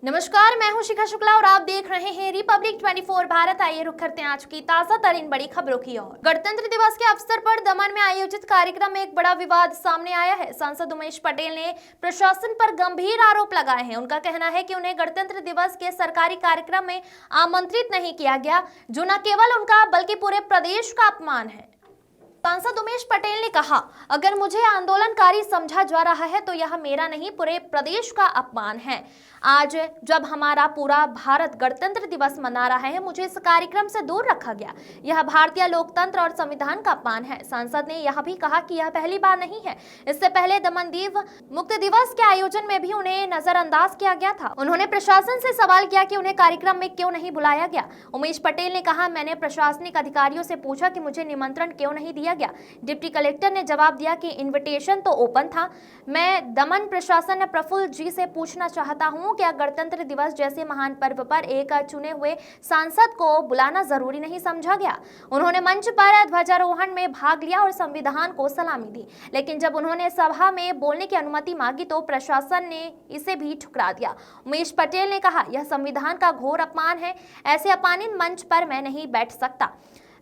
नमस्कार, मैं हूं शिखा शुक्ला और आप देख रहे हैं रिपब्लिक 24 भारत। आइए रुक करते हैं आज की ताजा तरीन बड़ी खबरों की ओर। गणतंत्र दिवस के अवसर पर दमन में आयोजित कार्यक्रम में एक बड़ा विवाद सामने आया है। सांसद उमेश पटेल ने प्रशासन पर गंभीर आरोप लगाए हैं। उनका कहना है कि उन्हें गणतंत्र दिवस के सरकारी कार्यक्रम में आमंत्रित नहीं किया गया, जो न केवल उनका बल्कि पूरे प्रदेश का अपमान है। सांसद उमेश पटेल ने कहा, अगर मुझे आंदोलनकारी समझा जा रहा है तो यह मेरा नहीं पूरे प्रदेश का अपमान है। आज जब हमारा पूरा भारत गणतंत्र दिवस मना रहा है, मुझे इस कार्यक्रम से दूर रखा गया। यह भारतीय लोकतंत्र और संविधान का अपमान है। सांसद ने यह भी कहा कि यह पहली बार नहीं है। इससे पहले दमनदीव मुक्त दिवस के आयोजन में भी उन्हें नजरअंदाज किया गया था। उन्होंने प्रशासन से सवाल किया कि उन्हें कार्यक्रम में क्यों नहीं बुलाया गया। उमेश पटेल ने कहा, मैंने प्रशासनिक अधिकारियों से पूछा कि मुझे निमंत्रण क्यों नहीं दिया गया। डिप्टी कलेक्टर ने जवाब दिया कि इनविटेशन तो ओपन था। मैं दमन प्रशासन प्रफुल्ल जी से पूछना चाहता हूं, क्या गणतंत्र दिवस जैसे महान पर्व पर एक चुने हुए सांसद को बुलाना जरूरी नहीं समझा गया। उन्होंने मंच पर ध्वजारोहण में भाग लिया और संविधान को सलामी दी, लेकिन जब उन्होंने सभा में बोलने की अनुमति मांगी तो प्रशासन ने इसे भी ठुकरा दिया। उमेश पटेल ने कहा, यह संविधान का घोर अपमान है। ऐसे अपमानित मंच पर मैं नहीं बैठ सकता।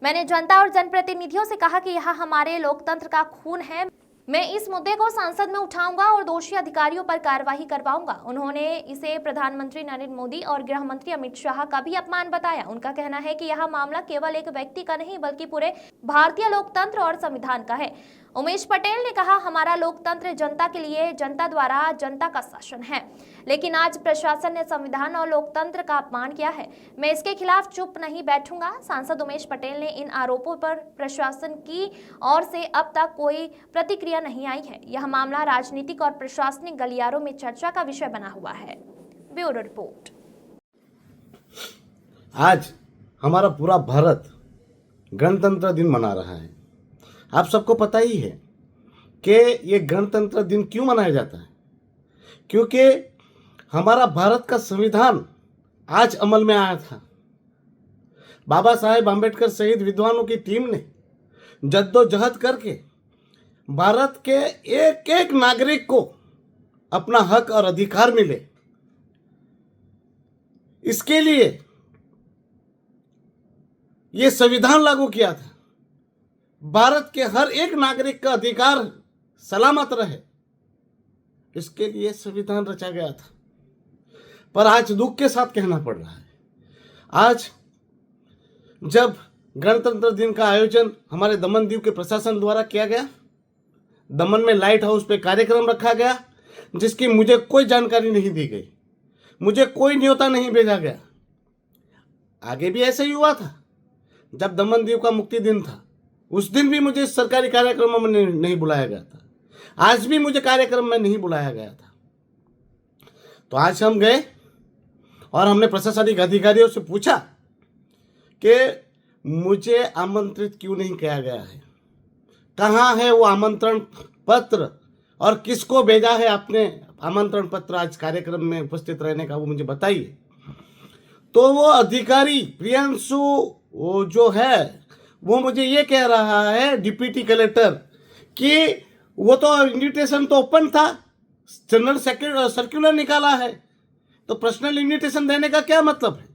मैंने जनता और जनप्रतिनिधियों से कहा कि यह हमारे लोकतंत्र का खून है। मैं इस मुद्दे को संसद में उठाऊंगा और दोषी अधिकारियों पर कार्रवाई करवाऊंगा। उन्होंने इसे प्रधानमंत्री नरेंद्र मोदी और गृह मंत्री अमित शाह का भी अपमान बताया। उनका कहना है कि यह मामला केवल एक व्यक्ति का नहीं बल्कि पूरे भारतीय लोकतंत्र और संविधान का है। उमेश पटेल ने कहा, हमारा लोकतंत्र जनता के लिए, जनता द्वारा जनता का शासन है, लेकिन आज प्रशासन ने संविधान और लोकतंत्र का अपमान किया है। मैं इसके खिलाफ चुप नहीं बैठूंगा। सांसद उमेश पटेल ने इन आरोपों पर प्रशासन की ओर से अब तक कोई प्रतिक्रिया नहीं आई है। यह मामला राजनीतिक और प्रशासनिक गलियारों में चर्चा का विषय बना हुआ है। Bureau report. आज हमारा पूरा भारत गणतंत्र दिन मना रहा है। आप सबको पता ही है कि ये गणतंत्र दिन क्यों मनाया जाता है, क्योंकि हमारा भारत का संविधान आज अमल में आया था। बाबा साहेब आम्बेडकर सहित विद्वानों की टीम ने जद्दोजहद करके भारत के एक एक नागरिक को अपना हक और अधिकार मिले, इसके लिए ये संविधान लागू किया था। भारत के हर एक नागरिक का अधिकार सलामत रहे, इसके लिए संविधान रचा गया था। पर आज दुख के साथ कहना पड़ रहा है, आज जब गणतंत्र दिन का आयोजन हमारे दमनदीव के प्रशासन द्वारा किया गया, दमन में लाइट हाउस पे कार्यक्रम रखा गया, जिसकी मुझे कोई जानकारी नहीं दी गई, मुझे कोई न्योता नहीं भेजा गया। आगे भी ऐसा ही हुआ था। जब दमनदीव का मुक्ति दिन था, उस दिन भी मुझे सरकारी कार्यक्रमों में नहीं बुलाया गया था। आज भी मुझे कार्यक्रम में नहीं बुलाया गया था। तो आज हम गए और हमने प्रशासनिक अधिकारियों से पूछा कि मुझे आमंत्रित क्यों नहीं किया गया है, कहाँ है वो आमंत्रण पत्र और किसको भेजा है आपने आमंत्रण पत्र आज कार्यक्रम में उपस्थित रहने का, वो मुझे बताइए। तो वो अधिकारी प्रियांशु वो जो है वो मुझे ये कह रहा है, डिप्टी कलेक्टर, कि वो तो इन्विटेशन तो ओपन था, जनरल सर्कुलर निकाला है, तो पर्सनल इन्विटेशन देने का क्या मतलब है।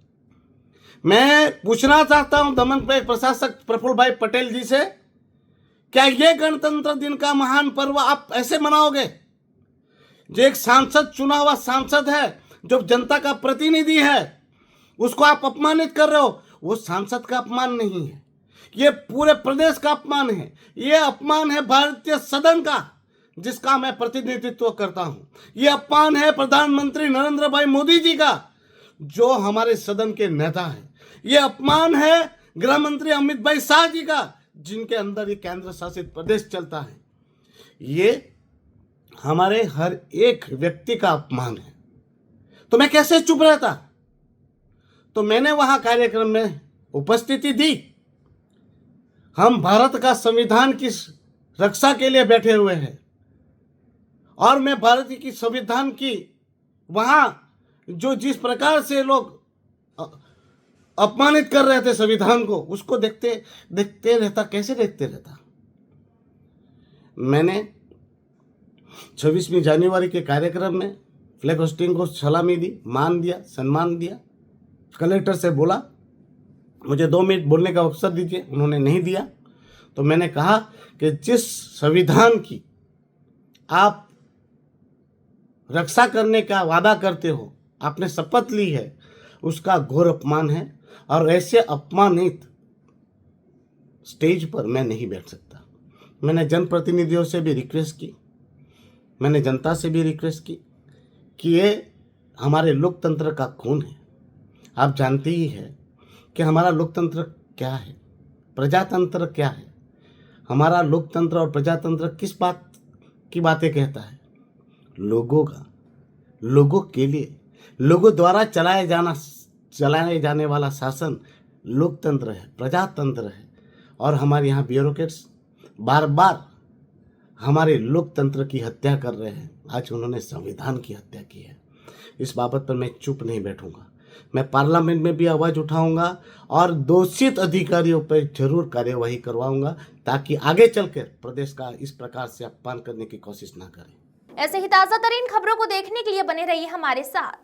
मैं पूछना चाहता हूं दमन प्रशासक प्रफुल्ल भाई पटेल जी से, क्या ये गणतंत्र दिन का महान पर्व आप ऐसे मनाओगे? जो एक सांसद, चुना हुआ सांसद है, जो जनता का प्रतिनिधि है, उसको आप अपमानित कर रहे हो। वो सांसद का अपमान नहीं है, ये पूरे प्रदेश का अपमान है। ये अपमान है भारतीय सदन का, जिसका मैं प्रतिनिधित्व करता हूं। ये अपमान है प्रधानमंत्री नरेंद्र भाई मोदी जी का, जो हमारे सदन के नेता हैं। ये अपमान है गृह मंत्री अमित भाई शाह जी का, जिनके अंदर ये केंद्र शासित प्रदेश चलता है। ये हमारे हर एक व्यक्ति का अपमान है। तो मैं कैसे चुप रहता? तो मैंने वहां कार्यक्रम में उपस्थिति दी। हम भारत का संविधान की रक्षा के लिए बैठे हुए हैं, और मैं भारत की संविधान की वहां जो जिस प्रकार से लोग अपमानित कर रहे थे संविधान को, उसको देखते रहता। कैसे देखते रहता? मैंने 26वीं जनवरी के कार्यक्रम में फ्लैग होस्टिंग को सलामी दी, मान दिया, सम्मान दिया। कलेक्टर से बोला मुझे 2 मिनट बोलने का अवसर दीजिए, उन्होंने नहीं दिया। तो मैंने कहा कि जिस संविधान की आप रक्षा करने का वादा करते हो, आपने शपथ ली है, उसका घोर अपमान है और ऐसे अपमानित स्टेज पर मैं नहीं बैठ सकता। मैंने जनप्रतिनिधियों से भी रिक्वेस्ट की, मैंने जनता से भी रिक्वेस्ट की कि ये हमारे लोकतंत्र का खून है। आप जानते ही हैं कि हमारा लोकतंत्र क्या है, प्रजातंत्र क्या है। हमारा लोकतंत्र और प्रजातंत्र किस बात की बातें कहता है? लोगों का, लोगों के लिए, लोगों द्वारा चलाए जाने वाला शासन लोकतंत्र है, प्रजातंत्र है। और हमारे यहाँ ब्यूरोक्रेट्स बार बार हमारे लोकतंत्र की हत्या कर रहे हैं। आज उन्होंने संविधान की हत्या की है। इस बाबत पर मैं चुप नहीं बैठूंगा। मैं पार्लियामेंट में भी आवाज़ उठाऊंगा और दोषित अधिकारियों पर जरूर कार्यवाही करवाऊंगा, ताकि आगे चलकर प्रदेश का इस प्रकार से अपमान करने की कोशिश ना करें। ऐसे ही ताज़ा तरीन खबरों को देखने के लिए बने रहिए हमारे साथ।